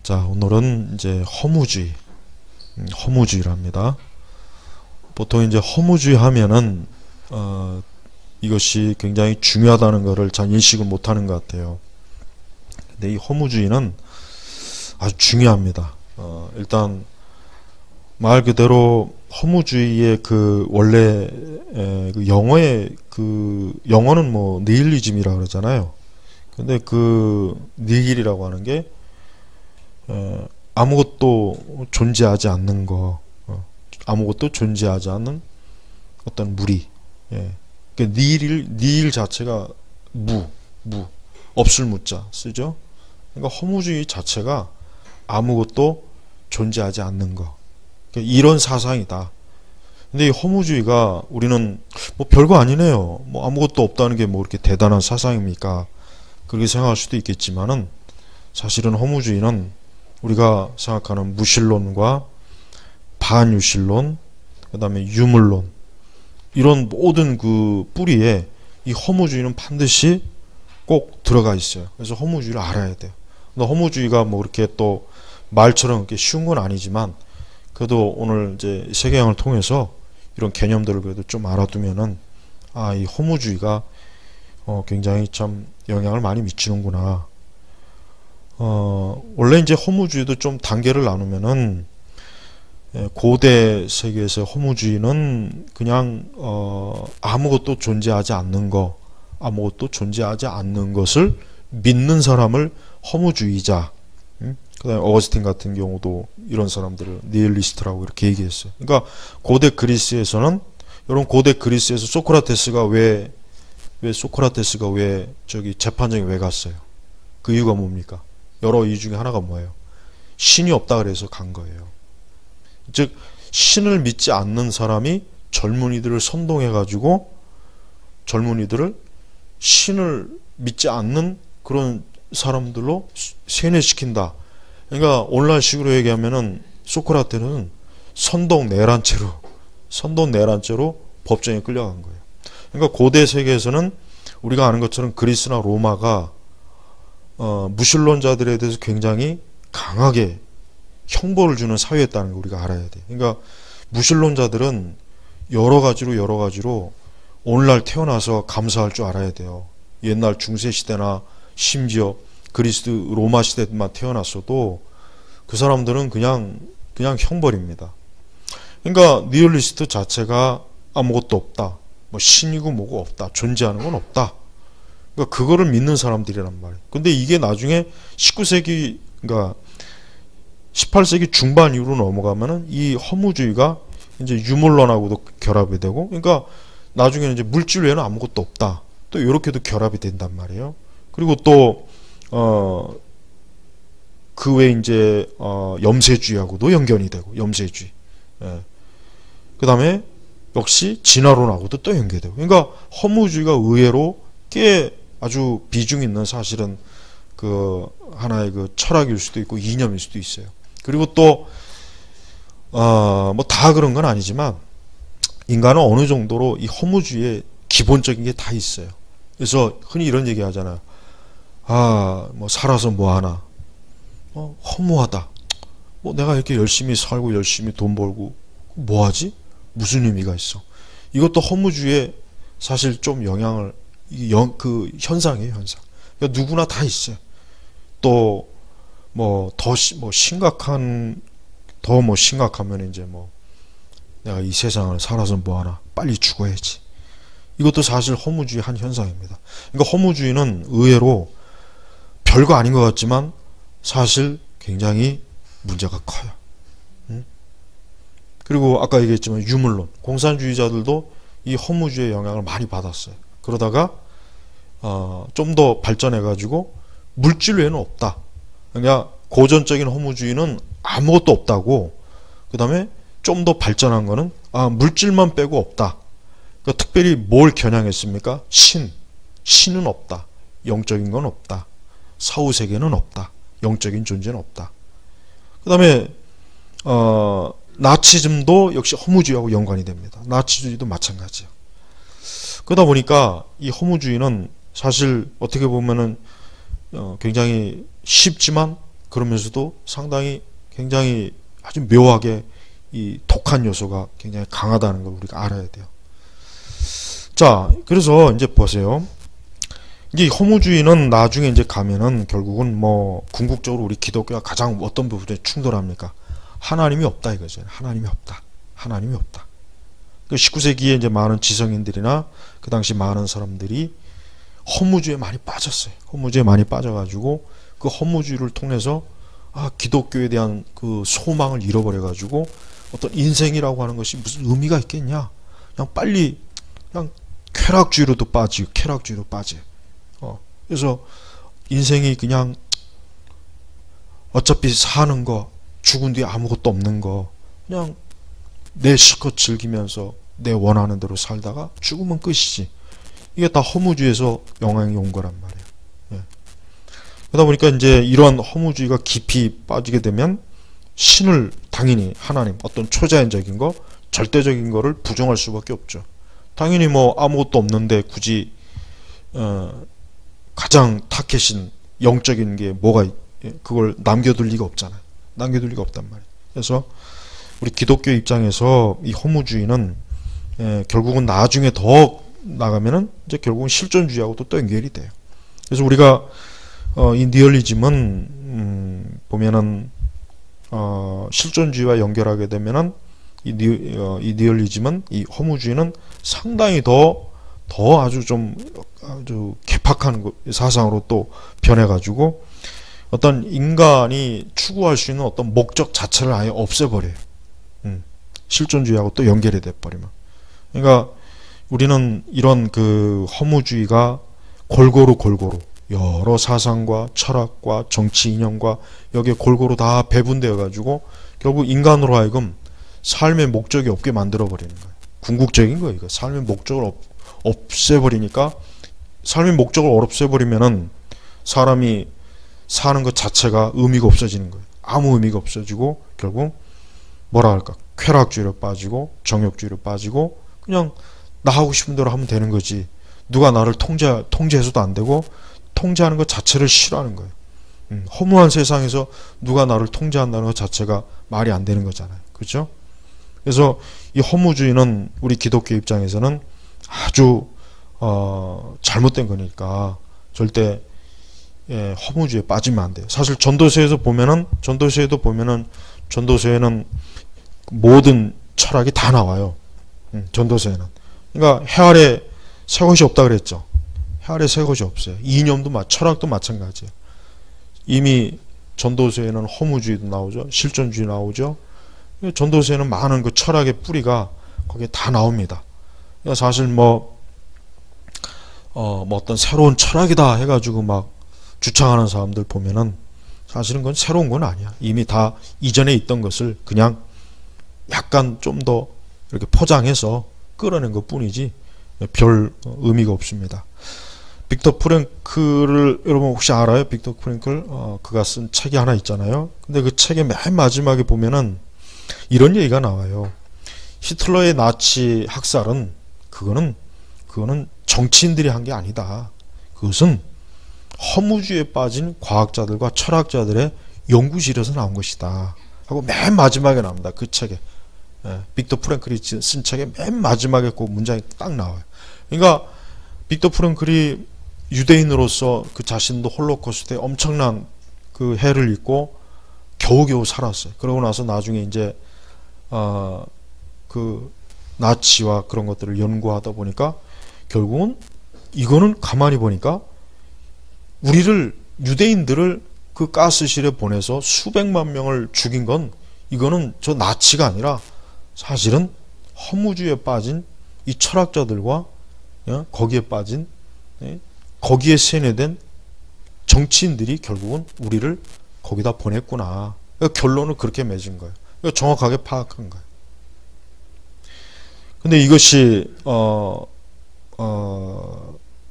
자, 오늘은 이제 허무주의랍니다. 보통 이제 허무주의 하면은 이것이 굉장히 중요하다는 것을 잘 인식을 못하는 것 같아요. 근데 이 허무주의는 아주 중요합니다. 일단 말 그대로 허무주의의 그 원래 그 영어는 뭐 니힐리즘이라 그러잖아요. 근데 그 니힐이라고 하는 게 아무것도 존재하지 않는 거, 아무것도 존재하지 않는 어떤 무리. 그러니까 니힐 자체가 없을 무자 쓰죠. 그러니까 허무주의 자체가 아무것도 존재하지 않는 거. 그러니까 이런 사상이다. 근데 이 허무주의가 우리는 뭐 별거 아니네요. 뭐 아무것도 없다는 게 뭐 이렇게 대단한 사상입니까? 그렇게 생각할 수도 있겠지만은 사실은 허무주의는 우리가 생각하는 무신론과 반유신론, 그 다음에 유물론, 이런 모든 그 뿌리에 이 허무주의는 반드시 꼭 들어가 있어요. 그래서 허무주의를 알아야 돼요. 근데 허무주의가 뭐 이렇게 또 말처럼 이렇게 쉬운 건 아니지만 그래도 오늘 이제 세계양을 통해서 이런 개념들을 그래도 좀 알아두면은 이 허무주의가 굉장히 참 영향을 많이 미치는구나. 원래 이제 허무주의도 좀 단계를 나누면은 고대 세계에서 허무주의는 그냥 아무것도 존재하지 않는 거, 아무것도 존재하지 않는 것을 믿는 사람을 허무주의자. 그 다음에 어거스틴 같은 경우도 이런 사람들을 니힐리스트라고 이렇게 얘기했어요. 그러니까 고대 그리스에서는, 여러분 고대 그리스에서 소크라테스가 왜 저기 재판정에 왜 갔어요? 그 이유가 뭡니까? 여러 이유 중에 하나가 뭐예요? 신이 없다 그래서 간 거예요. 즉 신을 믿지 않는 사람이 젊은이들을 선동해 가지고 젊은이들을 신을 믿지 않는 그런 사람들로 세뇌시킨다. 그러니까 오늘날식으로 얘기하면은 소크라테는 선동 내란죄로 법정에 끌려간 거예요. 그러니까 고대 세계에서는 우리가 아는 것처럼 그리스나 로마가 무신론자들에 대해서 굉장히 강하게 형벌을 주는 사회였다는 걸 우리가 알아야 돼요. 그러니까 무신론자들은 여러 가지로 오늘날 태어나서 감사할 줄 알아야 돼요. 옛날 중세시대나 심지어 그리스 로마 시대만 태어났어도 그 사람들은 그냥 형벌입니다. 그러니까 니힐리스트 자체가 아무것도 없다. 뭐 신이고 뭐고 없다. 존재하는 건 없다. 그러니까 그거를 믿는 사람들이란 말이에요. 근데 이게 나중에 19세기, 그러니까 18세기 중반 이후로 넘어가면은 이 허무주의가 이제 유물론하고도 결합이 되고, 그러니까 나중에는 이제 물질 외에는 아무것도 없다. 또 이렇게도 결합이 된단 말이에요. 그리고 또 그 외에 이제 염세주의하고도 연결이 되고, 염세주의. 그 다음에 역시 진화론하고도 또 연결되고. 그러니까 허무주의가 의외로 꽤 아주 비중 있는 사실은 그 하나의 그 철학일 수도 있고 이념일 수도 있어요. 그리고 또 뭐 다 그런 건 아니지만 인간은 어느 정도로 이 허무주의에 기본적인 게 다 있어요. 그래서 흔히 이런 얘기 하잖아요. 뭐 살아서 뭐 하나? 허무하다. 뭐 내가 이렇게 열심히 살고 열심히 돈 벌고 뭐 하지? 무슨 의미가 있어? 이것도 허무주의에 사실 좀 영향을, 그 현상이에요, 현상. 그러니까 누구나 다 있어요. 또 뭐 더 심각하면 이제 뭐 내가 이 세상을 살아서 뭐 하나? 빨리 죽어야지. 이것도 사실 허무주의 한 현상입니다. 그러니까 허무주의는 의외로 별거 아닌 것 같지만 사실 굉장히 문제가 커요. 그리고 아까 얘기했지만 유물론, 공산주의자들도 이 허무주의의 영향을 많이 받았어요. 그러다가 좀 더 발전해 가지고 물질 외에는 없다. 그러니까 고전적인 허무주의는 아무것도 없다고, 그 다음에 좀 더 발전한 거는 물질만 빼고 없다. 그러니까 특별히 뭘 겨냥했습니까? 신은 없다. 영적인 건 없다. 사후세계는 없다. 영적인 존재는 없다. 그 다음에 나치즘도 역시 허무주의하고 연관이 됩니다. 나치주의도 마찬가지예요. 그러다 보니까 이 허무주의는 사실 어떻게 보면은 굉장히 쉽지만 그러면서도 상당히 굉장히 아주 묘하게 이 독한 요소가 굉장히 강하다는 걸 우리가 알아야 돼요. 자, 그래서 이제 보세요. 이제 허무주의는 나중에 이제 가면은 결국은 뭐 궁극적으로 우리 기독교가 가장 어떤 부분에 충돌합니까? 하나님이 없다 이거죠. 하나님이 없다. 하나님이 없다. 19세기에 이제 많은 지성인들이나 그 당시 많은 사람들이 허무주의에 많이 빠졌어요. 허무주의에 많이 빠져가지고 그 허무주의를 통해서 기독교에 대한 그 소망을 잃어버려가지고 어떤 인생이라고 하는 것이 무슨 의미가 있겠냐? 그냥 빨리 그냥 쾌락주의로도 빠지고 쾌락주의로 빠져요. 그래서 인생이 그냥 어차피 사는 거 죽은 뒤에 아무것도 없는 거 그냥 내 실컷 즐기면서 내 원하는 대로 살다가 죽으면 끝이지. 이게 다 허무주의에서 영향이 온 거란 말이에요. 예. 그러다 보니까 이제 이런 허무주의가 깊이 빠지게 되면 신을 당연히 하나님 어떤 초자연적인 거 절대적인 거를 부정할 수밖에 없죠. 당연히 뭐 아무것도 없는데 굳이 가장 타켓인 영적인 게 뭐가 그걸 남겨둘 리가 없잖아요. 남겨둘 리가 없단 말이에요. 그래서 우리 기독교 입장에서 이 허무주의는 결국은 나중에 더 나가면은 이제 결국은 실존주의하고도 또 연결이 돼요. 그래서 우리가 이 니얼리즘은 보면은 실존주의와 연결하게 되면은 이 니얼리즘은 이 허무주의는 상당히 더 아주 개팍한 사상으로 또 변해가지고 어떤 인간이 추구할 수 있는 어떤 목적 자체를 아예 없애버려요. 실존주의하고 또 연결이 돼버리면. 그러니까 우리는 이런 그 허무주의가 골고루 여러 사상과 철학과 정치 이념과 여기에 골고루 다 배분되어 가지고 결국 인간으로 하여금 삶의 목적이 없게 만들어 버리는 거예요. 궁극적인 거예요. 이거 삶의 목적을 없애버리니까 삶의 목적을 없애버리면은 사람이 사는 것 자체가 의미가 없어지는 거예요. 아무 의미가 없어지고 결국 뭐라 할까 쾌락주의로 빠지고 정욕주의로 빠지고 그냥 나 하고 싶은 대로 하면 되는 거지. 누가 나를 통제해서도 안 되고 통제하는 것 자체를 싫어하는 거예요. 허무한 세상에서 누가 나를 통제한다는 것 자체가 말이 안 되는 거잖아요. 그렇죠? 그래서 이 허무주의는 우리 기독교 입장에서는 아주 잘못된 거니까 절대 허무주의에 빠지면 안 돼요. 사실 전도서에도 보면은 전도서에는 모든 철학이 다 나와요. 전도서에는. 그러니까 해 아래 새 것이 없다 그랬죠. 해 아래 새 것이 없어요. 이념도 철학도 마찬가지예요. 이미 전도서에는 허무주의도 나오죠. 실존주의 나오죠. 전도서에는 많은 그 철학의 뿌리가 거기에 다 나옵니다. 그러니까 사실 뭐 어떤 새로운 철학이다 해가지고 막 주창하는 사람들 보면은 사실은 그건 새로운 건 아니야. 이미 다 이전에 있던 것을 그냥 약간 좀 더 이렇게 포장해서 끌어낸 것 뿐이지 별 의미가 없습니다. 빅터 프랭클을 여러분 혹시 알아요? 빅터 프랭클 그가 쓴 책이 하나 있잖아요. 근데 그 책의 맨 마지막에 보면은 이런 얘기가 나와요. 히틀러의 나치 학살은 그거는 정치인들이 한 게 아니다. 그것은 허무주의에 빠진 과학자들과 철학자들의 연구실에서 나온 것이다. 하고 맨 마지막에 나옵니다. 그 책에. 빅터 프랭클이 쓴 책의 맨 마지막에 그 문장이 딱 나와요. 그러니까 빅터 프랭클이 유대인으로서 그 자신도 홀로코스트에 엄청난 그 해를 입고 겨우겨우 살았어요. 그러고 나서 나중에 이제 그 나치와 그런 것들을 연구하다 보니까 결국은 이거는 가만히 보니까 우리를 유대인들을 그 가스실에 보내서 수백만 명을 죽인 건 이거는 저 나치가 아니라 사실은 허무주의에 빠진 이 철학자들과 거기에 빠진 거기에 세뇌된 정치인들이 결국은 우리를 거기다 보냈구나. 그러니까 결론을 그렇게 맺은 거예요. 그러니까 정확하게 파악한 거예요. 근데 이것이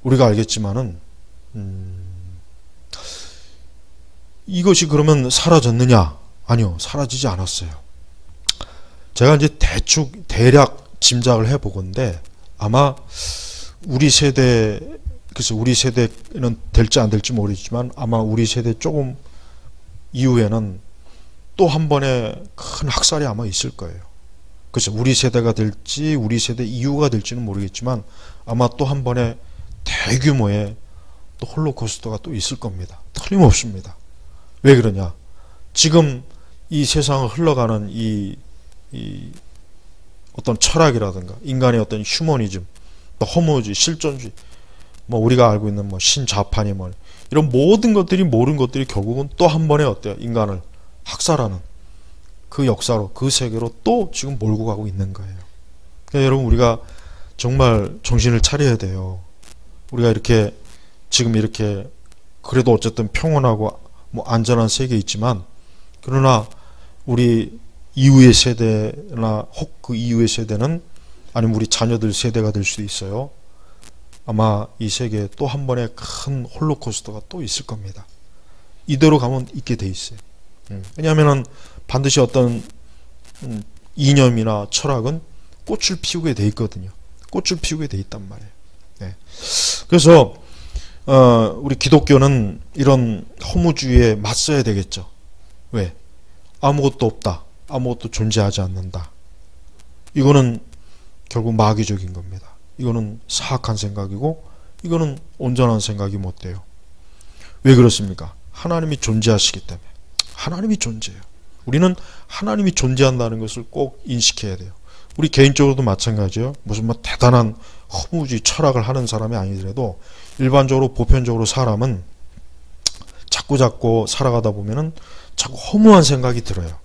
우리가 알겠지만은 이것이 그러면 사라졌느냐? 아니요, 사라지지 않았어요. 제가 이제 대략 짐작을 해보건데 아마 우리 세대, 글쎄 우리 세대는 될지 안 될지 모르겠지만 아마 우리 세대 조금 이후에는 또 한 번의 큰 학살이 아마 있을 거예요. 그렇죠. 우리 세대가 될지 우리 세대 이후가 될지는 모르겠지만 아마 또 한 번의 대규모의 또 홀로코스터가 또 있을 겁니다. 틀림없습니다. 왜 그러냐? 지금 이 세상을 흘러가는 이 어떤 철학이라든가 인간의 어떤 휴머니즘, 또 허무주의, 실존주의, 뭐 우리가 알고 있는 뭐 신자판이 뭐 이런 모든 것들이 결국은 또 한 번에 어때요? 인간을 학살하는 그 역사로, 그 세계로 또 지금 몰고 가고 있는 거예요. 그러니까 여러분, 우리가 정말 정신을 차려야 돼요. 우리가 이렇게 지금 이렇게 그래도 어쨌든 평온하고 뭐 안전한 세계에 있지만, 그러나 우리 이후의 세대나 혹 그 이후의 세대는, 아니면 우리 자녀들 세대가 될 수도 있어요. 아마 이 세계에 또 한 번의 큰 홀로코스터가 또 있을 겁니다. 이대로 가면 있게 돼 있어요. 왜냐하면 반드시 어떤 이념이나 철학은 꽃을 피우게 돼 있거든요. 꽃을 피우게 돼 있단 말이에요. 네. 그래서 우리 기독교는 이런 허무주의에 맞서야 되겠죠. 왜? 아무것도 없다. 아무것도 존재하지 않는다. 이거는 결국 마귀적인 겁니다. 이거는 사악한 생각이고, 이거는 온전한 생각이 못 돼요. 왜 그렇습니까? 하나님이 존재하시기 때문에. 하나님이 존재해요. 우리는 하나님이 존재한다는 것을 꼭 인식해야 돼요. 우리 개인적으로도 마찬가지예요. 무슨 뭐 대단한 허무주의 철학을 하는 사람이 아니더라도 일반적으로 보편적으로 사람은 자꾸 살아가다 보면은 자꾸 허무한 생각이 들어요.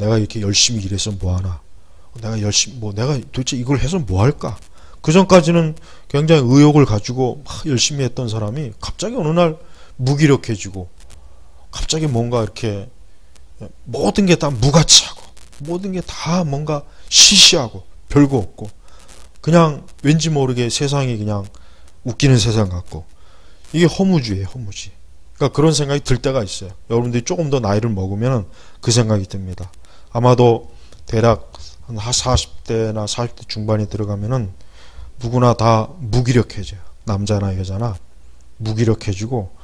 내가 이렇게 열심히 일해서 뭐하나? 내가 도대체 이걸 해서 뭐할까? 그 전까지는 굉장히 의욕을 가지고 막 열심히 했던 사람이 갑자기 어느 날 무기력해지고, 갑자기 뭔가 이렇게 모든 게 다 무가치하고, 모든 게 다 뭔가 시시하고 별거 없고, 그냥 왠지 모르게 세상이 그냥 웃기는 세상 같고, 이게 허무주의예요, 허무주의. 그러니까 그런 생각이 들 때가 있어요. 여러분들이 조금 더 나이를 먹으면 그 생각이 듭니다. 아마도 대략 한 40대나 40대 중반이 들어가면은 누구나 다 무기력해져요. 남자나 여자나 무기력해지고,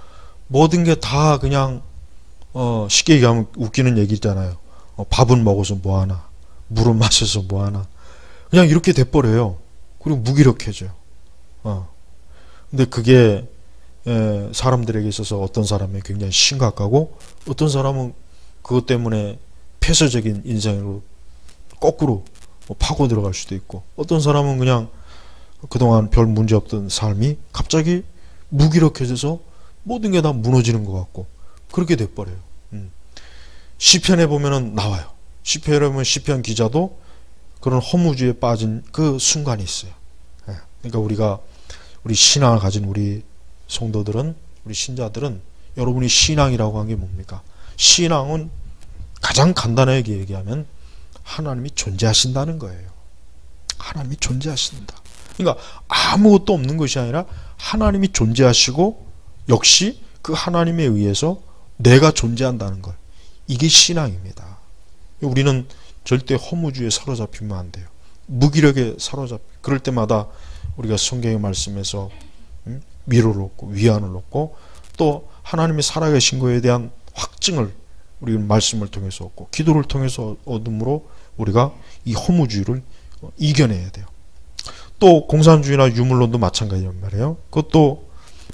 모든 게 다 그냥 쉽게 얘기하면 웃기는 얘기잖아요. 밥은 먹어서 뭐하나, 물은 마셔서 뭐하나, 그냥 이렇게 돼버려요. 그리고 무기력해져요. 근데 그게 사람들에게 있어서 어떤 사람은 굉장히 심각하고, 어떤 사람은 그것 때문에 폐쇄적인 인생으로 거꾸로 파고 들어갈 수도 있고, 어떤 사람은 그냥 그동안 별 문제 없던 삶이 갑자기 무기력해져서 모든 게 다 무너지는 것 같고, 그렇게 돼버려요. 시편에 보면은 나와요. 시편에 보면 시편 기자도 그런 허무주의에 빠진 그 순간이 있어요. 그러니까 우리 신앙을 가진 우리 성도들은, 우리 신자들은, 여러분이 신앙이라고 한 게 뭡니까? 신앙은 가장 간단하게 얘기하면 하나님이 존재하신다는 거예요. 하나님이 존재하신다. 그러니까 아무것도 없는 것이 아니라 하나님이 존재하시고, 역시 그 하나님에 의해서 내가 존재한다는 것. 이게 신앙입니다. 우리는 절대 허무주의에 사로잡히면 안 돼요. 무기력에 그럴 때마다 우리가 성경의 말씀에서 위로를 얻고 위안을 얻고, 또 하나님이 살아계신 것에 대한 확증을 우리는 말씀을 통해서 얻고 기도를 통해서 얻음으로 우리가 이 허무주의를 이겨내야 돼요. 또 공산주의나 유물론도 마찬가지란 말이에요. 그것도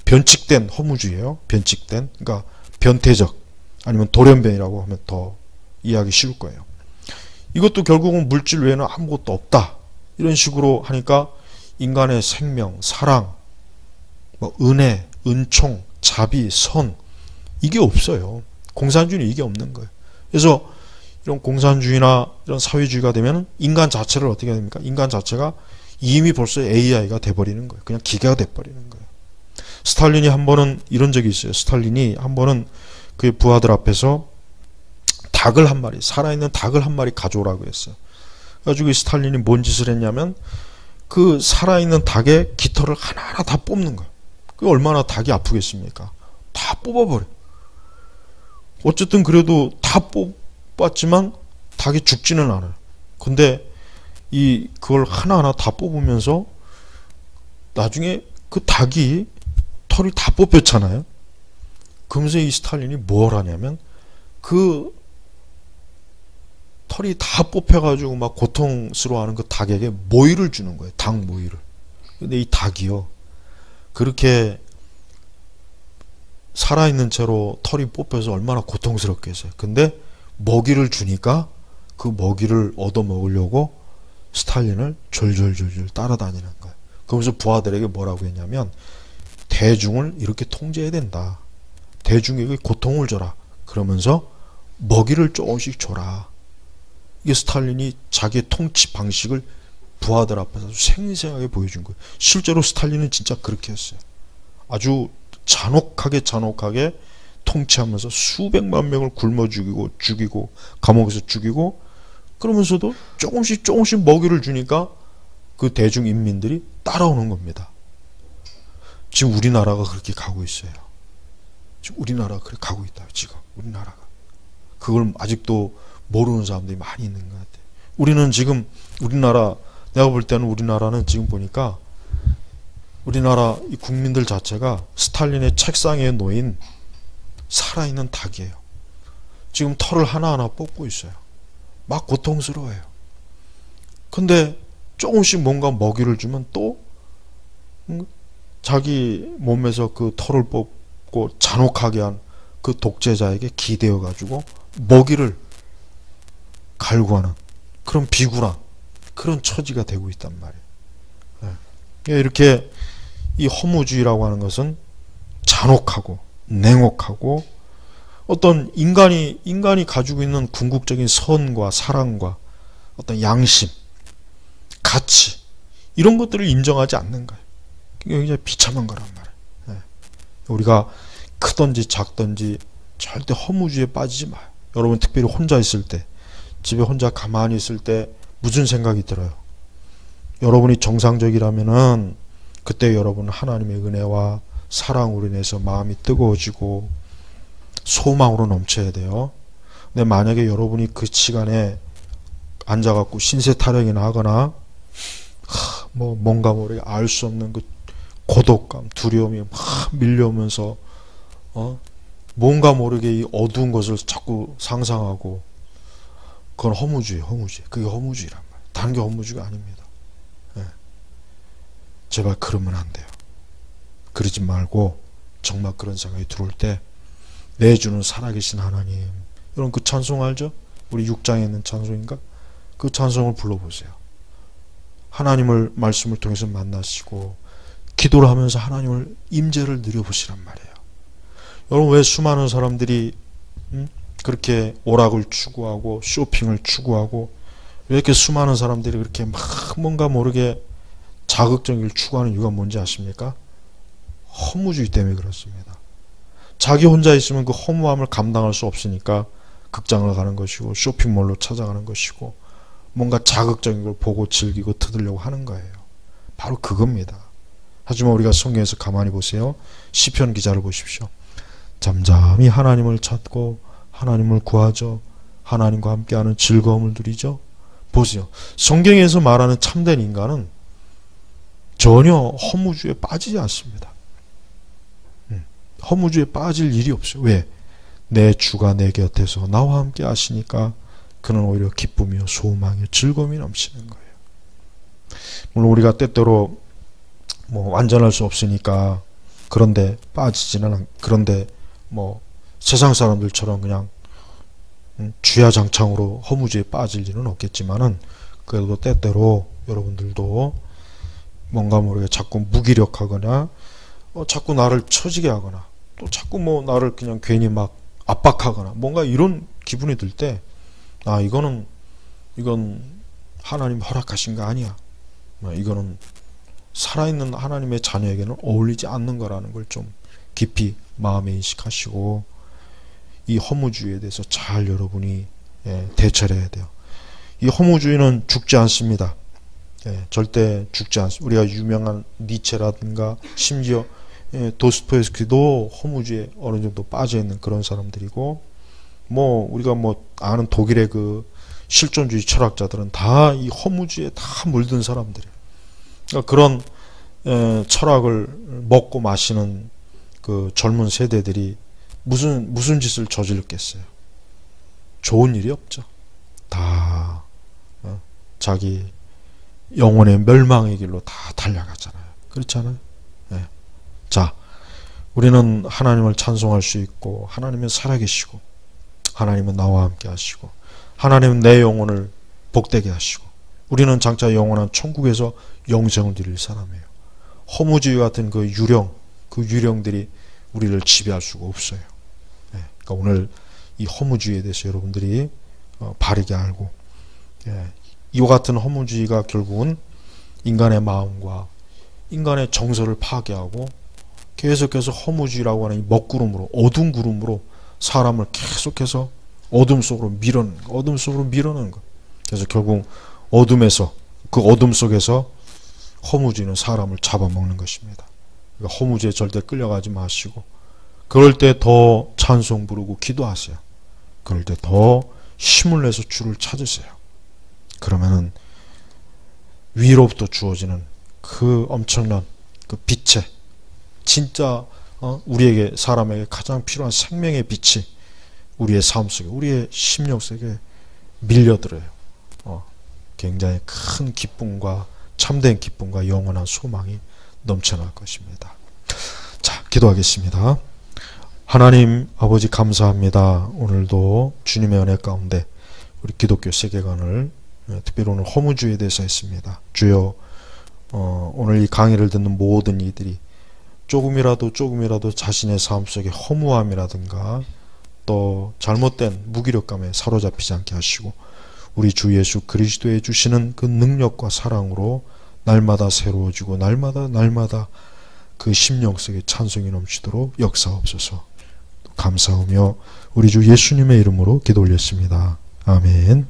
변칙된 허무주의예요. 변칙된, 그러니까 변태적, 아니면 돌연변이라고 하면 더 이해하기 쉬울 거예요. 이것도 결국은 물질 외에는 아무것도 없다, 이런 식으로 하니까 인간의 생명, 사랑, 뭐 은혜, 은총, 자비, 선, 이게 없어요. 공산주의는 이게 없는 거예요. 그래서 이런 공산주의나 이런 사회주의가 되면 인간 자체를 어떻게 됩니까? 인간 자체가 이미 벌써 AI가 돼버리는 거예요. 그냥 기계가 돼버리는 거예요. 스탈린이 한 번은 이런 적이 있어요. 스탈린이 한 번은 그의 부하들 앞에서 닭을 한 마리, 살아있는 닭을 한 마리 가져오라고 했어요. 그래가지고 스탈린이 뭔 짓을 했냐면 그 살아있는 닭의 깃털을 하나하나 다 뽑는 거예요. 그게 얼마나 닭이 아프겠습니까? 다 뽑아버려. 어쨌든 그래도 다 뽑았지만 닭이 죽지는 않아요. 근데 그걸 하나하나 다 뽑으면서 나중에 그 닭이 털이 다 뽑혔잖아요. 그러면서 이 스탈린이 뭘 하냐면 그 털이 다 뽑혀가지고 막 고통스러워하는 그 닭에게 모이를 주는 거예요. 닭 모이를. 근데 이 닭이요, 그렇게 살아있는 채로 털이 뽑혀서 얼마나 고통스럽겠어요. 근데 먹이를 주니까 그 먹이를 얻어 먹으려고 스탈린을 졸졸졸졸 따라다니는 거예요. 그러면서 부하들에게 뭐라고 했냐면, 대중을 이렇게 통제해야 된다. 대중에게 고통을 줘라. 그러면서 먹이를 조금씩 줘라. 이게 스탈린이 자기의 통치 방식을 부하들 앞에서 생생하게 보여준 거예요. 실제로 스탈린은 진짜 그렇게 했어요. 아주 잔혹하게 통치하면서 수백만 명을 굶어 죽이고 감옥에서 죽이고, 그러면서도 조금씩 먹이를 주니까 그 대중 인민들이 따라오는 겁니다. 지금 우리나라가 그렇게 가고 있어요. 지금 우리나라가 그렇게 가고 있다. 지금 우리나라가. 그걸 아직도 모르는 사람들이 많이 있는 것 같아요. 우리는 지금 내가 볼 때는 우리나라는 지금 보니까 우리나라 이 국민들 자체가 스탈린의 책상에 놓인 살아있는 닭이에요. 지금 털을 하나하나 뽑고 있어요. 막 고통스러워요. 근데 조금씩 뭔가 먹이를 주면 또 자기 몸에서 그 털을 뽑고 잔혹하게 한 그 독재자에게 기대어 가지고 먹이를 갈구하는 그런 비굴한 그런 처지가 되고 있단 말이에요. 이렇게 이 허무주의라고 하는 것은 잔혹하고 냉혹하고, 어떤 인간이 가지고 있는 궁극적인 선과 사랑과 어떤 양심, 가치, 이런 것들을 인정하지 않는 거예요. 굉장히 비참한 거란 말이에요. 우리가 크든지 작든지 절대 허무주의에 빠지지 마요. 여러분 특별히 혼자 있을 때, 집에 혼자 가만히 있을 때 무슨 생각이 들어요? 여러분이 정상적이라면은 그때 여러분은 하나님의 은혜와 사랑으로 인해서 마음이 뜨거워지고 소망으로 넘쳐야 돼요. 근데 만약에 여러분이 그 시간에 앉아갖고 신세타령이나 하거나 뭔가 모르게 알 수 없는 그 고독감, 두려움이 막 밀려오면서 뭔가 모르게 이 어두운 것을 자꾸 상상하고, 그건 허무주의. 그게 허무주의란 말이에요. 다른 게 허무주의가 아닙니다. 제발 그러면 안 돼요. 그러지 말고 정말 그런 생각이 들어올 때 내주는 살아계신 하나님, 여러분 그 찬송 알죠? 우리 6장에 있는 찬송인가? 그 찬송을 불러보세요. 하나님을 말씀을 통해서 만나시고 기도를 하면서 하나님을 임재를 누려보시란 말이에요. 여러분 왜 수많은 사람들이 그렇게 오락을 추구하고 쇼핑을 추구하고, 왜 이렇게 수많은 사람들이 그렇게 막 뭔가 모르게 자극적인 걸 추구하는 이유가 뭔지 아십니까? 허무주의 때문에 그렇습니다. 자기 혼자 있으면 그 허무함을 감당할 수 없으니까 극장을 가는 것이고 쇼핑몰로 찾아가는 것이고 뭔가 자극적인 걸 보고 즐기고 뜯으려고 하는 거예요. 바로 그겁니다. 하지만 우리가 성경에서 가만히 보세요. 시편 기자를 보십시오. 잠잠히 하나님을 찾고 하나님을 구하죠. 하나님과 함께하는 즐거움을 누리죠. 보세요. 성경에서 말하는 참된 인간은 전혀 허무주의에 빠지지 않습니다. 허무주의에 빠질 일이 없어요. 왜? 내 주가 내 곁에서 나와 함께 하시니까 그는 오히려 기쁨이요 소망이요 즐거움이 넘치는 거예요. 물론 우리가 때때로 완전할 수 없으니까 그런데 그런데 세상 사람들처럼 그냥 주야장창으로 허무주의에 빠질 일은 없겠지만은, 그래도 때때로 여러분들도 뭔가 모르게 자꾸 무기력하거나 자꾸 나를 처지게 하거나 또 자꾸 나를 그냥 괜히 막 압박하거나 뭔가 이런 기분이 들 때, 이건 하나님 허락하신 거 아니야. 이거는 살아있는 하나님의 자녀에게는 어울리지 않는 거라는 걸 좀 깊이 마음에 인식하시고 이 허무주의에 대해서 잘 여러분이 대처를 해야 돼요. 이 허무주의는 죽지 않습니다. 절대 죽지 않습니다. 우리가 유명한 니체라든가 심지어 도스토옙스키도 허무주의에 어느 정도 빠져있는 그런 사람들이고, 우리가 아는 독일의 그 실존주의 철학자들은 다 이 허무주의에 다 물든 사람들이에요. 그러니까 그런 철학을 먹고 마시는 그 젊은 세대들이 무슨 짓을 저질렀겠어요. 좋은 일이 없죠. 다 자기 영혼의 멸망의 길로 다 달려가잖아요. 그렇잖아요. 네. 자, 우리는 하나님을 찬송할 수 있고, 하나님은 살아계시고, 하나님은 나와 함께 하시고, 하나님은 내 영혼을 복되게 하시고, 우리는 장차 영원한 천국에서 영생을 누릴 사람이에요. 허무주의 같은 그 유령들이 우리를 지배할 수가 없어요. 네. 그러니까 오늘 이 허무주의에 대해서 여러분들이 바르게 알고, 이와 같은 허무주의가 결국은 인간의 마음과 인간의 정서를 파괴하고 계속해서 허무주의라고 하는 이 먹구름으로, 어두운 구름으로 사람을 계속해서 어둠 속으로 밀어넣는 것. 그래서 결국 그 어둠 속에서 허무주의는 사람을 잡아먹는 것입니다. 그러니까 허무주의에 절대 끌려가지 마시고, 그럴 때 더 찬송 부르고 기도하세요. 그럴 때 더 힘을 내서 주를 찾으세요. 그러면은 위로부터 주어지는 그 엄청난 그 빛의, 진짜 우리에게, 사람에게 가장 필요한 생명의 빛이 우리의 삶 속에, 우리의 심령 속에 밀려들어요. 굉장히 큰 기쁨과, 참된 기쁨과 영원한 소망이 넘쳐날 것입니다. 자, 기도하겠습니다. 하나님 아버지, 감사합니다. 오늘도 주님의 은혜 가운데 우리 기독교 세계관을, 특별히 오늘 허무주의에 대해서 했습니다. 주여, 오늘 이 강의를 듣는 모든 이들이 조금이라도 자신의 삶 속에 허무함이라든가 또 잘못된 무기력감에 사로잡히지 않게 하시고, 우리 주 예수 그리스도의 주시는 그 능력과 사랑으로 날마다 새로워지고 날마다 그 심령 속에 찬송이 넘치도록 역사옵소서. 감사하며 우리 주 예수님의 이름으로 기도 올렸습니다. 아멘.